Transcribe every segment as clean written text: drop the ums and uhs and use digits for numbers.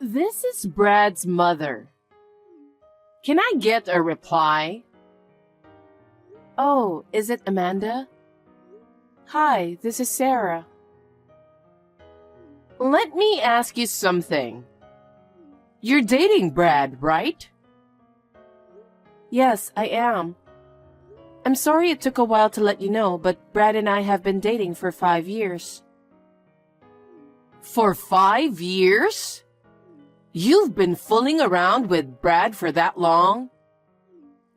This is Brad's mother. Can I get a reply? Oh, is it Amanda? Hi, this is Sarah. Let me ask you something. You're dating Brad, right? Yes, I am. I'm sorry it took a while to let you know, but Brad and I have been dating for 5 years. For 5 years? You've been fooling around with Brad for that long?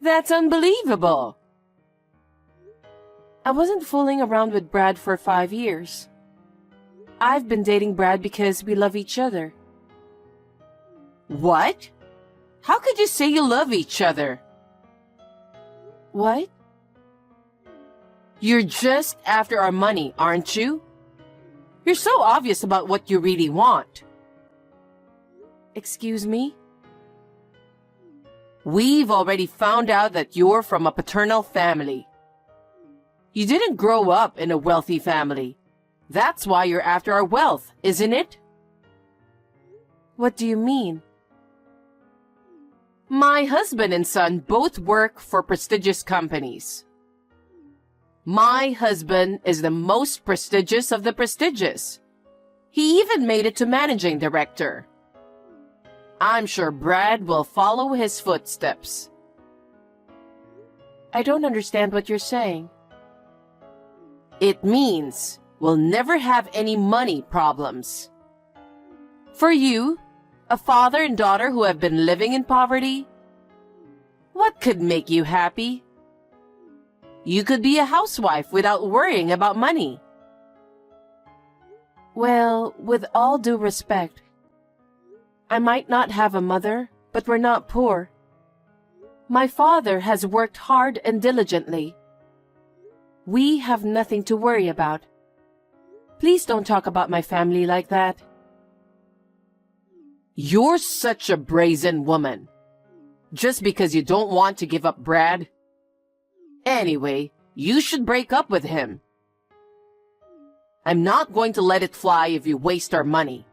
That's unbelievable. I wasn't fooling around with Brad for 5 years. I've been dating Brad because we love each other. What? How could you say you love each other? What? You're just after our money, aren't you? You're so obvious about what you really want. Excuse me? We've already found out that you're from a paternal family. You didn't grow up in a wealthy family. That's why you're after our wealth, isn't it? What do you mean? My husband and son both work for prestigious companies. My husband is the most prestigious of the prestigious. He even made it to managing director. I'm sure Brad will follow his footsteps. I don't understand what you're saying. It means we'll never have any money problems. For you, a father and daughter who have been living in poverty, what could make you happy? You could be a housewife without worrying about money. Well, with all due respect, I might not have a mother, but we're not poor. My father has worked hard and diligently. We have nothing to worry about. Please don't talk about my family like that. You're such a brazen woman. Just because you don't want to give up Brad. Anyway, you should break up with him. I'm not going to let it fly if you waste our money.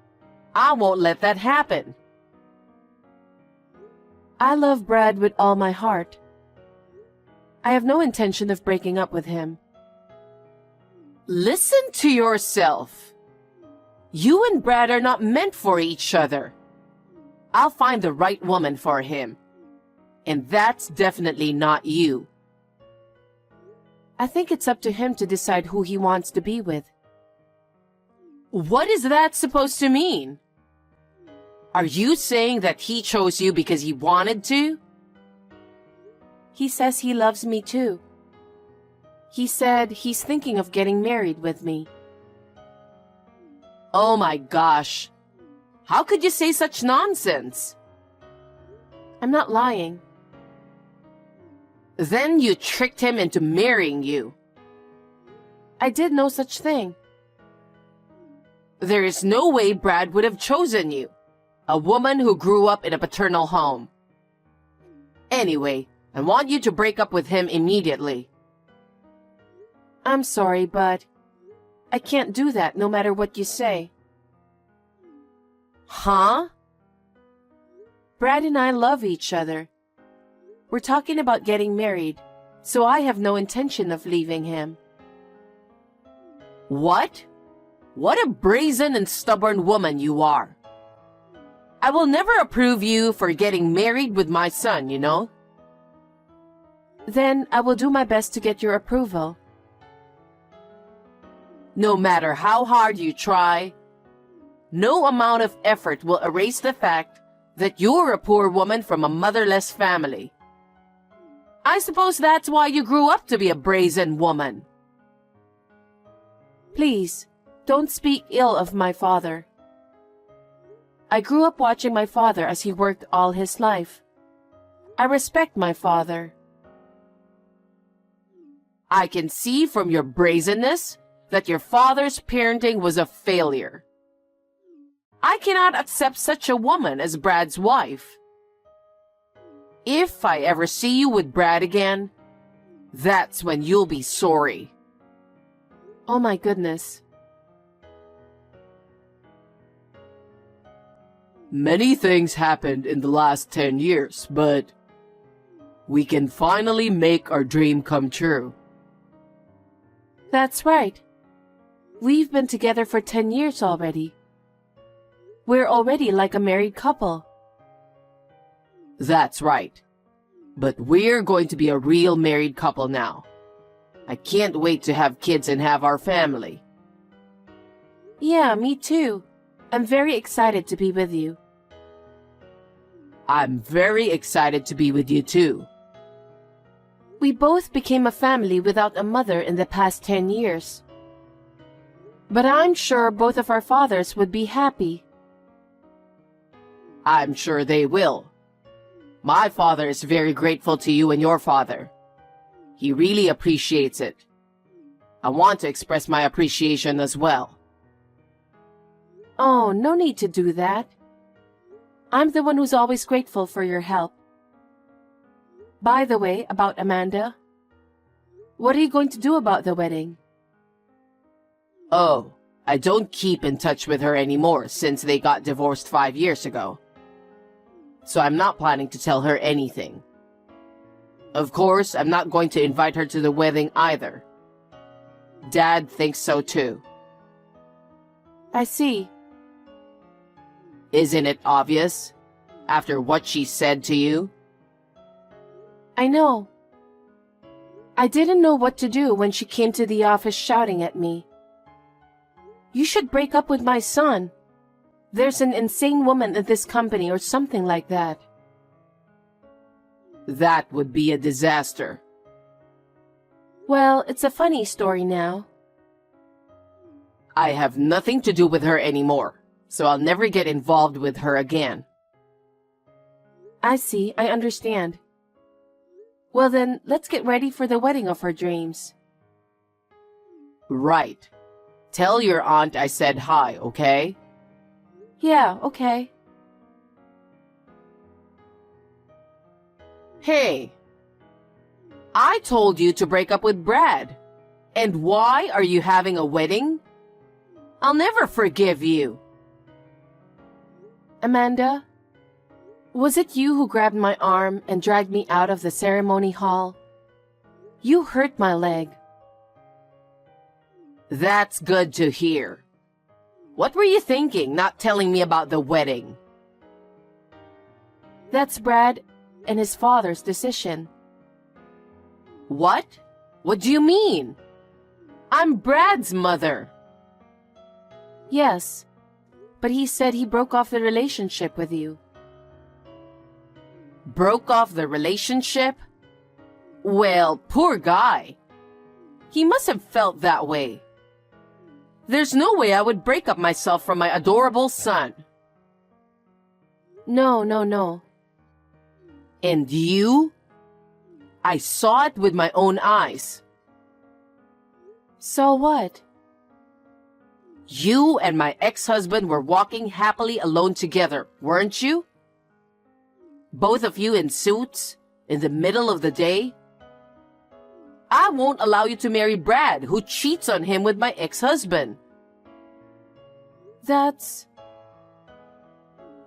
I won't let that happen. I love Brad with all my heart. I have no intention of breaking up with him. Listen to yourself. You and Brad are not meant for each other. I'll find the right woman for him. And that's definitely not you. I think it's up to him to decide who he wants to be with. What is that supposed to mean? Are you saying that he chose you because he wanted to? He says he loves me too. He said he's thinking of getting married with me. Oh my gosh. How could you say such nonsense? I'm not lying. Then you tricked him into marrying you. I did no such thing. There is no way Brad would have chosen you, a woman who grew up in a paternal home. Anyway, I want you to break up with him immediately. I'm sorry, but I can't do that no matter what you say. Huh? Brad and I love each other. We're talking about getting married, so I have no intention of leaving him. What? What a brazen and stubborn woman you are. I will never approve you for getting married with my son, you know. Then I will do my best to get your approval. No matter how hard you try, no amount of effort will erase the fact that you're a poor woman from a motherless family. I suppose that's why you grew up to be a brazen woman. Please, don't speak ill of my father. I grew up watching my father as he worked all his life. I respect my father. I can see from your brazenness that your father's parenting was a failure. I cannot accept such a woman as Brad's wife. If I ever see you with Brad again, that's when you'll be sorry. Oh my goodness. Many things happened in the last 10 years, but we can finally make our dream come true. That's right. We've been together for 10 years already. We're already like a married couple. That's right. But we're going to be a real married couple now. I can't wait to have kids and have our family. Yeah, me too. I'm very excited to be with you. I'm very excited to be with you too. We both became a family without a mother in the past 10 years. But I'm sure both of our fathers would be happy. I'm sure they will. My father is very grateful to you and your father. He really appreciates it. I want to express my appreciation as well. Oh, no need to do that. I'm the one who's always grateful for your help. By the way, about Amanda. What are you going to do about the wedding? Oh, I don't keep in touch with her anymore since they got divorced 5 years ago. So I'm not planning to tell her anything. Of course, I'm not going to invite her to the wedding either. Dad thinks so too. I see. Isn't it obvious? After what she said to you? I know. I didn't know what to do when she came to the office shouting at me. You should break up with my son. There's an insane woman at this company or something like that. That would be a disaster. Well, it's a funny story now. I have nothing to do with her anymore, so I'll never get involved with her again. I see, I understand. Well then, let's get ready for the wedding of our dreams. Right. Tell your aunt I said hi, okay? Yeah, okay. Hey, I told you to break up with Brad. And why are you having a wedding? I'll never forgive you. Amanda, was it you who grabbed my arm and dragged me out of the ceremony hall? You hurt my leg. That's good to hear. What were you thinking, not telling me about the wedding? That's Brad and his father's decision. What? What do you mean? I'm Brad's mother. Yes, but he said he broke off the relationship with you. Broke off the relationship? Well, poor guy. He must have felt that way. There's no way I would break up myself from my adorable son. No. And you? I saw it with my own eyes. So what? You and my ex-husband were walking happily alone together, weren't you? Both of you in suits, in the middle of the day? I won't allow you to marry Brad, who cheats on him with my ex-husband. That's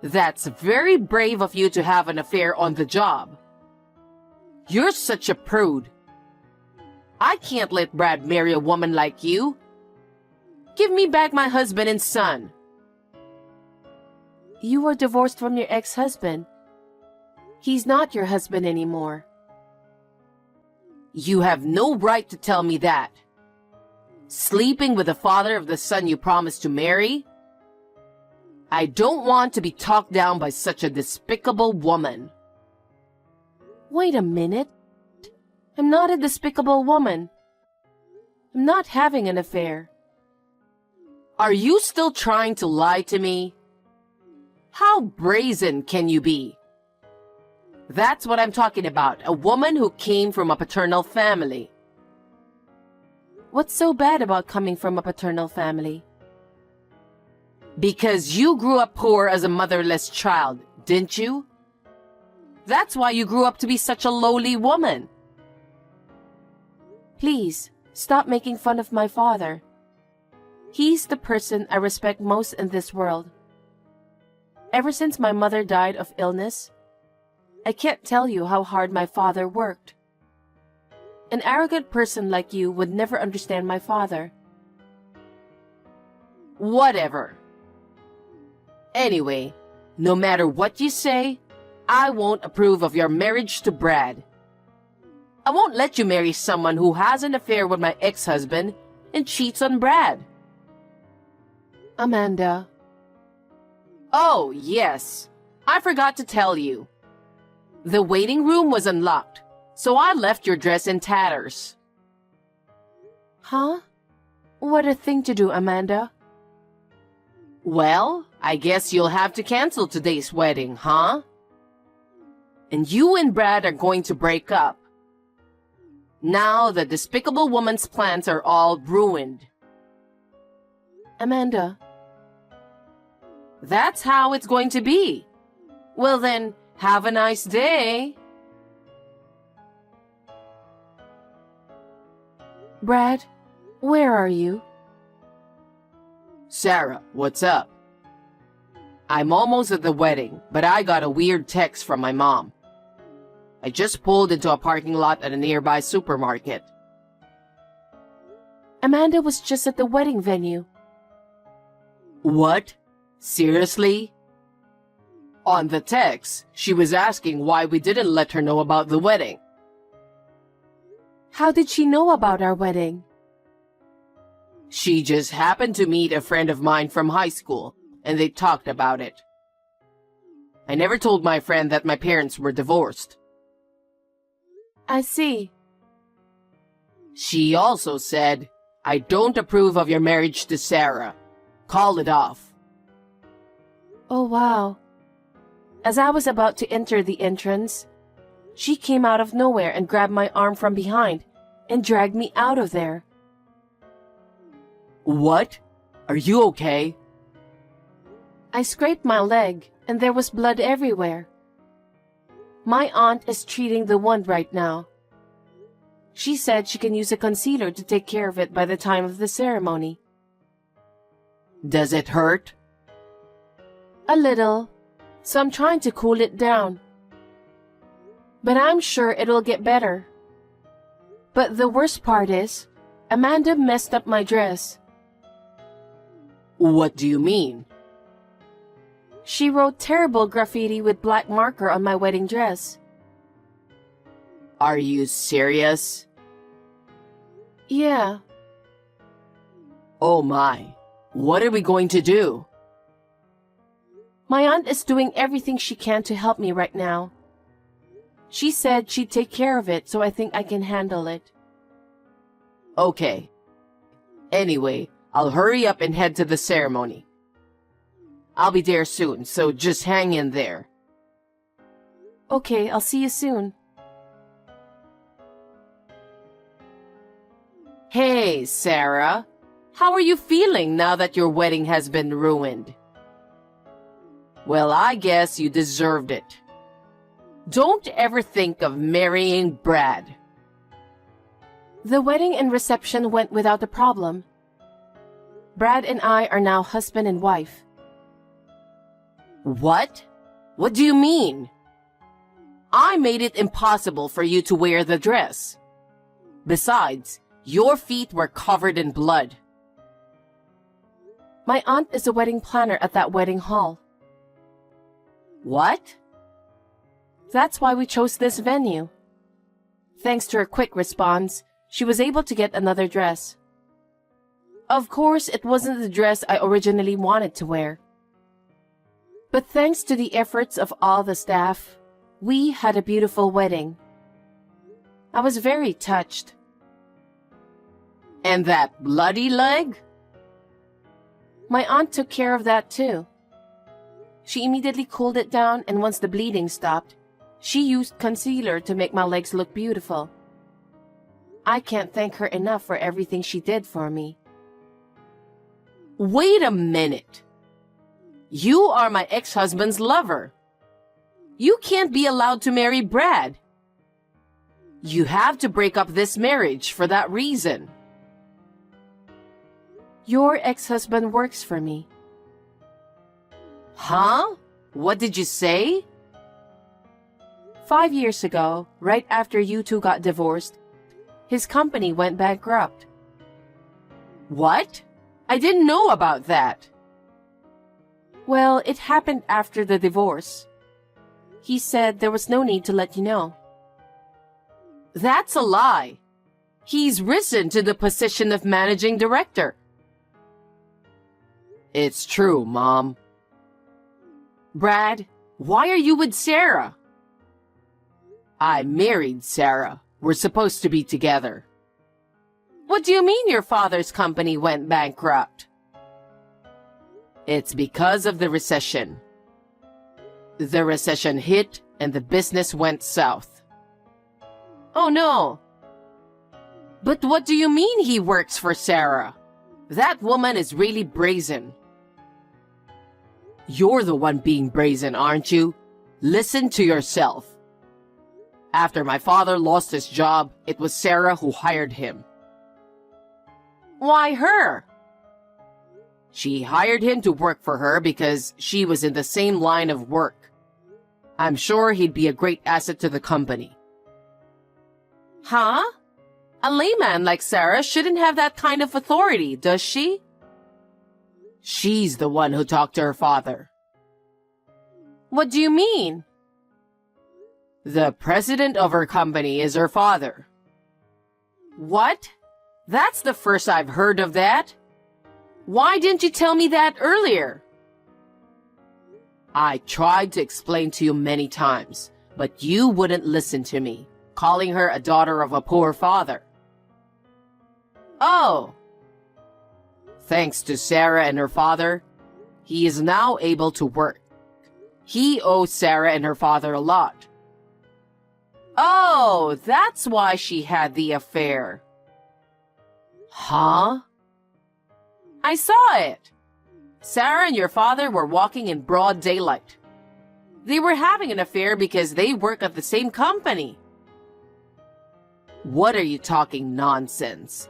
very brave of you to have an affair on the job. You're such a prude. I can't let Brad marry a woman like you. Give me back my husband and son. You were divorced from your ex-husband. He's not your husband anymore. You have no right to tell me that. Sleeping with the father of the son you promised to marry? I don't want to be talked down by such a despicable woman. Wait a minute. I'm not a despicable woman. I'm not having an affair. Are you still trying to lie to me? How brazen can you be? That's what I'm talking about, a woman who came from a paternal family. What's so bad about coming from a paternal family? Because you grew up poor as a motherless child, didn't you? That's why you grew up to be such a lowly woman. Please, stop making fun of my father. He's the person I respect most in this world. Ever since my mother died of illness, I can't tell you how hard my father worked. An arrogant person like you would never understand my father. Whatever. Anyway, no matter what you say, I won't approve of your marriage to Brad. I won't let you marry someone who has an affair with my ex-husband and cheats on Brad. Amanda. Oh, yes. I forgot to tell you. The waiting room was unlocked, so I left your dress in tatters. Huh? What a thing to do, Amanda. Well, I guess you'll have to cancel today's wedding, huh? And you and Brad are going to break up. Now the despicable woman's plans are all ruined. Amanda. That's how it's going to be. Well then, have a nice day. Brad, where are you? Sarah, what's up? I'm almost at the wedding, but I got a weird text from my mom. I just pulled into a parking lot at a nearby supermarket. Amanda was just at the wedding venue. What? Seriously? On the text, she was asking why we didn't let her know about the wedding. How did she know about our wedding? She just happened to meet a friend of mine from high school, and they talked about it. I never told my friend that my parents were divorced. I see. She also said, I don't approve of your marriage to Sarah. Call it off. Oh, wow. As I was about to enter the entrance, she came out of nowhere and grabbed my arm from behind and dragged me out of there. What? Are you okay? I scraped my leg and there was blood everywhere. My aunt is treating the wound right now. She said she can use a concealer to take care of it by the time of the ceremony. Does it hurt? A little, so I'm trying to cool it down. But I'm sure it'll get better. But the worst part is, Amanda messed up my dress. What do you mean? She wrote terrible graffiti with black marker on my wedding dress. Are you serious? Yeah. Oh my. What are we going to do? My aunt is doing everything she can to help me right now. She said she'd take care of it, so I think I can handle it. Okay. Anyway, I'll hurry up and head to the ceremony. I'll be there soon, so just hang in there. Okay, I'll see you soon. Hey, Sarah. How are you feeling now that your wedding has been ruined? Well, I guess you deserved it. Don't ever think of marrying Brad. The wedding and reception went without a problem. Brad and I are now husband and wife. What? What do you mean? I made it impossible for you to wear the dress. Besides, your feet were covered in blood. My aunt is a wedding planner at that wedding hall. What? That's why we chose this venue. Thanks to her quick response, she was able to get another dress. Of course, it wasn't the dress I originally wanted to wear. But thanks to the efforts of all the staff, we had a beautiful wedding. I was very touched. And that bloody leg? My aunt took care of that too. She immediately cooled it down, and once the bleeding stopped, she used concealer to make my legs look beautiful. I can't thank her enough for everything she did for me. Wait a minute. You are my ex-husband's lover. You can't be allowed to marry Brad. You have to break up this marriage for that reason. Your ex-husband works for me. Huh? What did you say? 5 years ago, right after you two got divorced, his company went bankrupt. What? I didn't know about that. Well, it happened after the divorce. He said there was no need to let you know. That's a lie. He's risen to the position of managing director. It's true, Mom. Brad, why are you with Sarah? I married Sarah. We're supposed to be together. What do you mean your father's company went bankrupt? It's because of the recession. The recession hit and the business went south. Oh no. But what do you mean he works for Sarah? That woman is really brazen. You're the one being brazen, aren't you? Listen to yourself. After my father lost his job, it was Sarah who hired him. Why her? She hired him to work for her because she was in the same line of work. I'm sure he'd be a great asset to the company. Huh? A layman like Sarah shouldn't have that kind of authority, does she? She's the one who talked to her father. What do you mean? The president of her company is her father. What? That's the first I've heard of that. Why didn't you tell me that earlier? I tried to explain to you many times, but you wouldn't listen to me, calling her a daughter of a poor father. Oh. Thanks to Sarah and her father, he is now able to work. He owes Sarah and her father a lot. Oh, that's why she had the affair. Huh? I saw it. Sarah and your father were walking in broad daylight. They were having an affair because they work at the same company. What are you talking nonsense?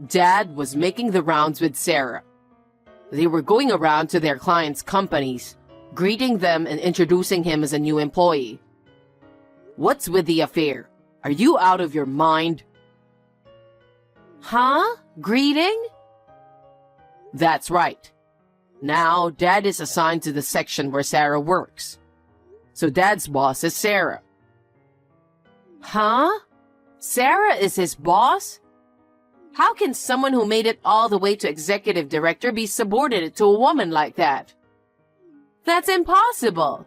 Dad was making the rounds with Sarah. They were going around to their clients' companies, greeting them and introducing him as a new employee. What's with the affair? Are you out of your mind? Huh? Greeting? That's right. Now, Dad is assigned to the section where Sarah works. So Dad's boss is Sarah. Huh? Sarah is his boss? How can someone who made it all the way to executive director be subordinate to a woman like that? That's impossible.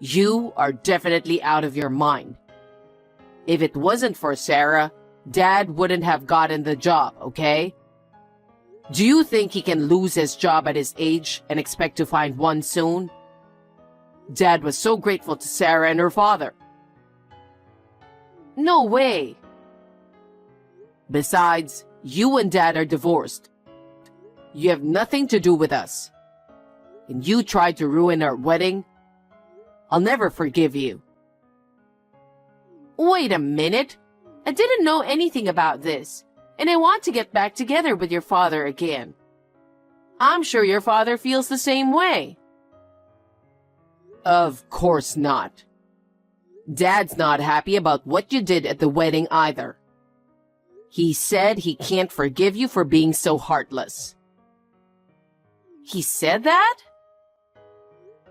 You are definitely out of your mind. If it wasn't for Sarah, Dad wouldn't have gotten the job, okay? Do you think he can lose his job at his age and expect to find one soon? Dad was so grateful to Sarah and her father. No way. Besides, you and Dad are divorced. You have nothing to do with us. And you tried to ruin our wedding. I'll never forgive you. Wait a minute. I didn't know anything about this, and I want to get back together with your father again. I'm sure your father feels the same way. Of course not. Dad's not happy about what you did at the wedding either. He said he can't forgive you for being so heartless. He said that?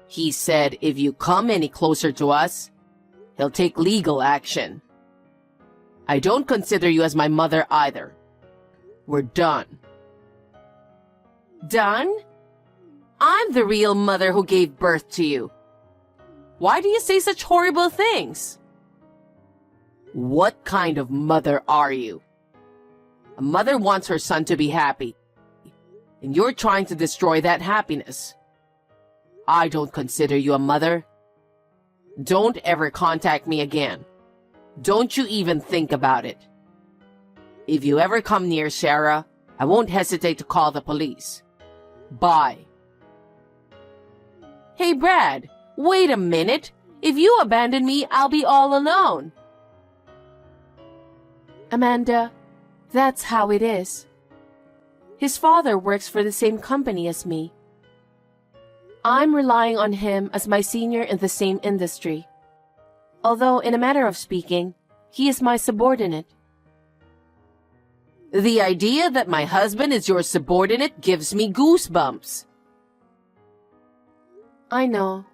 He said if you come any closer to us, he'll take legal action. I don't consider you as my mother either. We're done. Done? I'm the real mother who gave birth to you. Why do you say such horrible things? What kind of mother are you? A mother wants her son to be happy, and you're trying to destroy that happiness. I don't consider you a mother. Don't ever contact me again. Don't you even think about it. If you ever come near Sarah, I won't hesitate to call the police. Bye. Hey, Brad, wait a minute. If you abandon me, I'll be all alone. Amanda, that's how it is. His father works for the same company as me. I'm relying on him as my senior in the same industry. Although, in a manner of speaking, he is my subordinate. The idea that my husband is your subordinate gives me goosebumps. I know,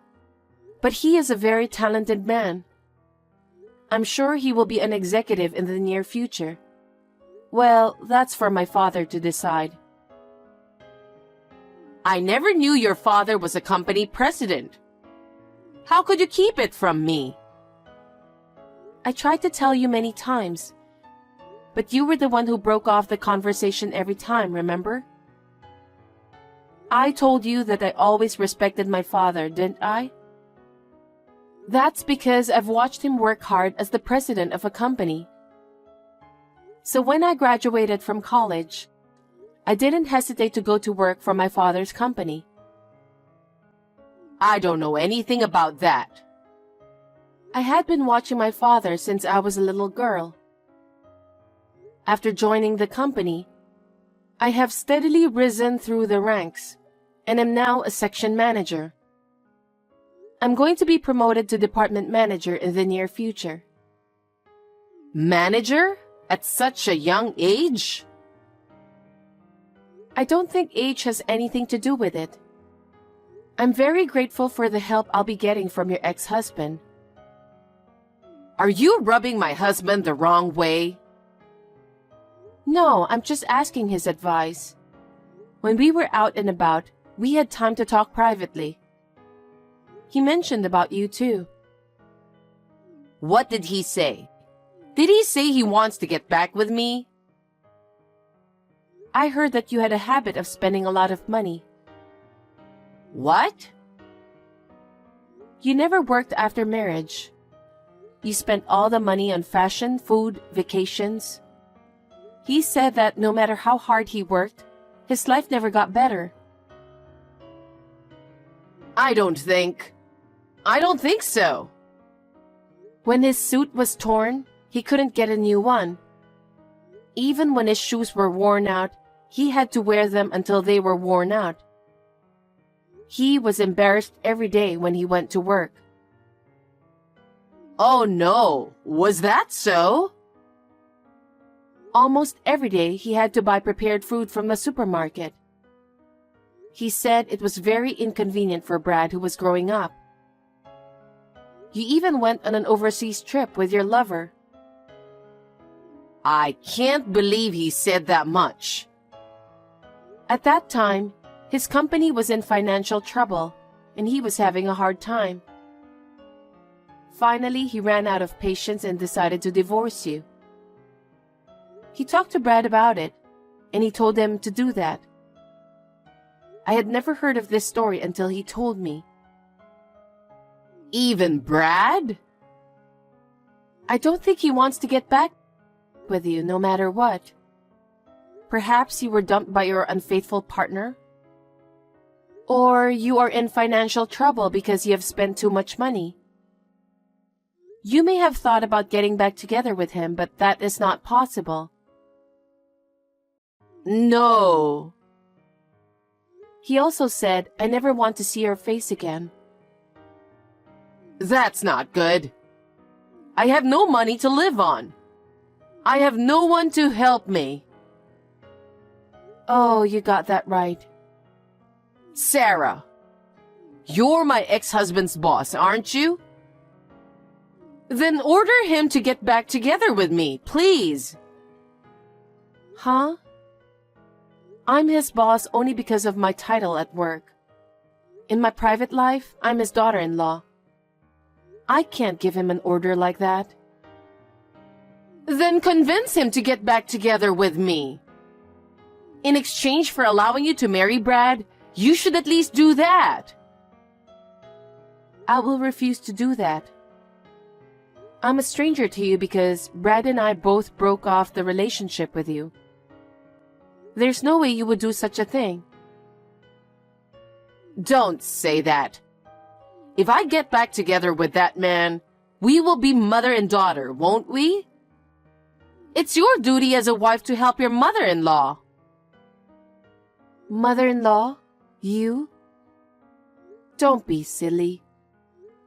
but he is a very talented man. I'm sure he will be an executive in the near future. Well, that's for my father to decide. I never knew your father was a company president. How could you keep it from me? I tried to tell you many times, but you were the one who broke off the conversation every time, remember? I told you that I always respected my father, didn't I? That's because I've watched him work hard as the president of a company. So when I graduated from college, I didn't hesitate to go to work for my father's company. I don't know anything about that. I had been watching my father since I was a little girl. After joining the company, I have steadily risen through the ranks and am now a section manager. I'm going to be promoted to department manager in the near future. Manager? At such a young age? I don't think age has anything to do with it. I'm very grateful for the help I'll be getting from your ex-husband. Are you rubbing my husband the wrong way? No, I'm just asking his advice. When we were out and about, we had time to talk privately. He mentioned about you too. What did he say? Did he say he wants to get back with me? I heard that you had a habit of spending a lot of money. What? You never worked after marriage. You spent all the money on fashion, food, vacations. He said that no matter how hard he worked, his life never got better. I don't think so. When his suit was torn, he couldn't get a new one. Even when his shoes were worn out, he had to wear them until they were worn out. He was embarrassed every day when he went to work. Oh no, was that so? Almost every day he had to buy prepared food from the supermarket. He said it was very inconvenient for Brad, who was growing up. You even went on an overseas trip with your lover. I can't believe he said that much. At that time, his company was in financial trouble, and he was having a hard time. Finally, he ran out of patience and decided to divorce you. He talked to Brad about it, and he told him to do that. I had never heard of this story until he told me. Even Brad? I don't think he wants to get back with you no matter what. Perhaps you were dumped by your unfaithful partner? Or you are in financial trouble because you have spent too much money. You may have thought about getting back together with him, but that is not possible. No. He also said, I never want to see your face again. That's not good. I have no money to live on. I have no one to help me. Oh, you got that right. Sarah, you're my ex-husband's boss, aren't you? Then order him to get back together with me, please. Huh? I'm his boss only because of my title at work. In my private life, I'm his daughter-in-law. I can't give him an order like that. Then convince him to get back together with me. In exchange for allowing you to marry Brad, you should at least do that. I will refuse to do that. I'm a stranger to you because Brad and I both broke off the relationship with you. There's no way you would do such a thing. Don't say that. If I get back together with that man, we will be mother and daughter, won't we? It's your duty as a wife to help your mother-in-law. Mother-in-law? You? Don't be silly.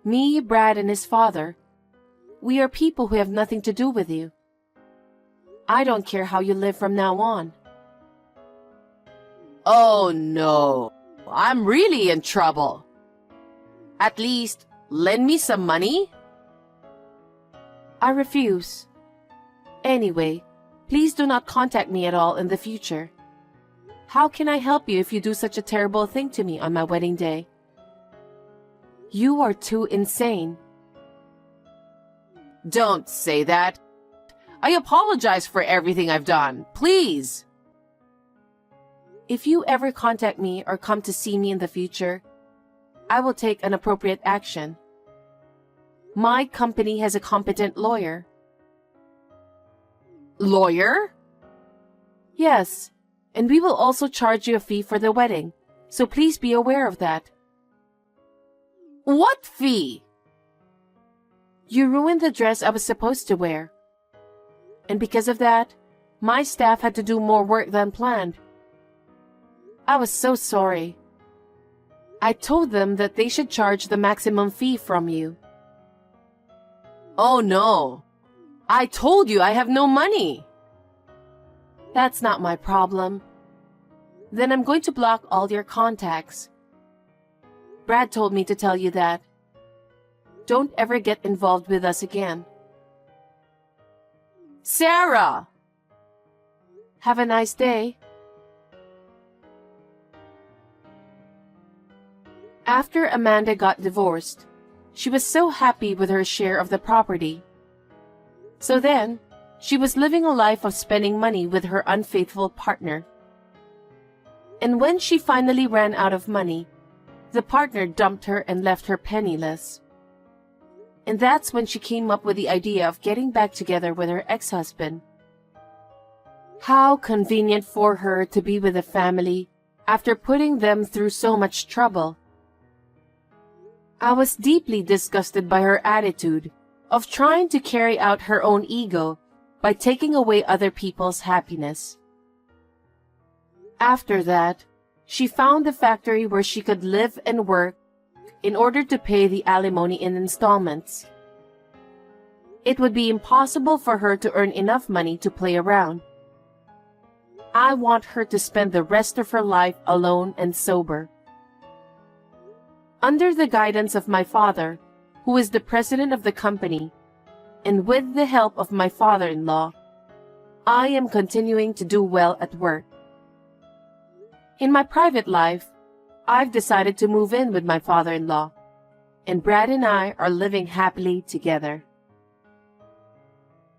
Me, Brad, and his father, we are people who have nothing to do with you. I don't care how you live from now on. Oh no, I'm really in trouble. At least, lend me some money? I refuse. Anyway, please do not contact me at all in the future. How can I help you if you do such a terrible thing to me on my wedding day? You are too insane. Don't say that. I apologize for everything I've done. Please. If you ever contact me or come to see me in the future, I will take an appropriate action. My company has a competent lawyer. Lawyer? Yes, and we will also charge you a fee for the wedding, so please be aware of that. What fee? You ruined the dress I was supposed to wear. And because of that, my staff had to do more work than planned. I was so sorry. I told them that they should charge the maximum fee from you. Oh no. I told you I have no money. That's not my problem. Then I'm going to block all your contacts. Brad told me to tell you that. Don't ever get involved with us again. Sarah! Have a nice day. After Amanda got divorced, she was so happy with her share of the property. So then, she was living a life of spending money with her unfaithful partner. And when she finally ran out of money, the partner dumped her and left her penniless. And that's when she came up with the idea of getting back together with her ex-husband. How convenient for her to be with a family after putting them through so much trouble. I was deeply disgusted by her attitude of trying to carry out her own ego by taking away other people's happiness. After that, she found a factory where she could live and work in order to pay the alimony in installments. It would be impossible for her to earn enough money to play around. I want her to spend the rest of her life alone and sober. Under the guidance of my father, who is the president of the company, and with the help of my father-in-law, I am continuing to do well at work. In my private life, I've decided to move in with my father-in-law, and Brad and I are living happily together.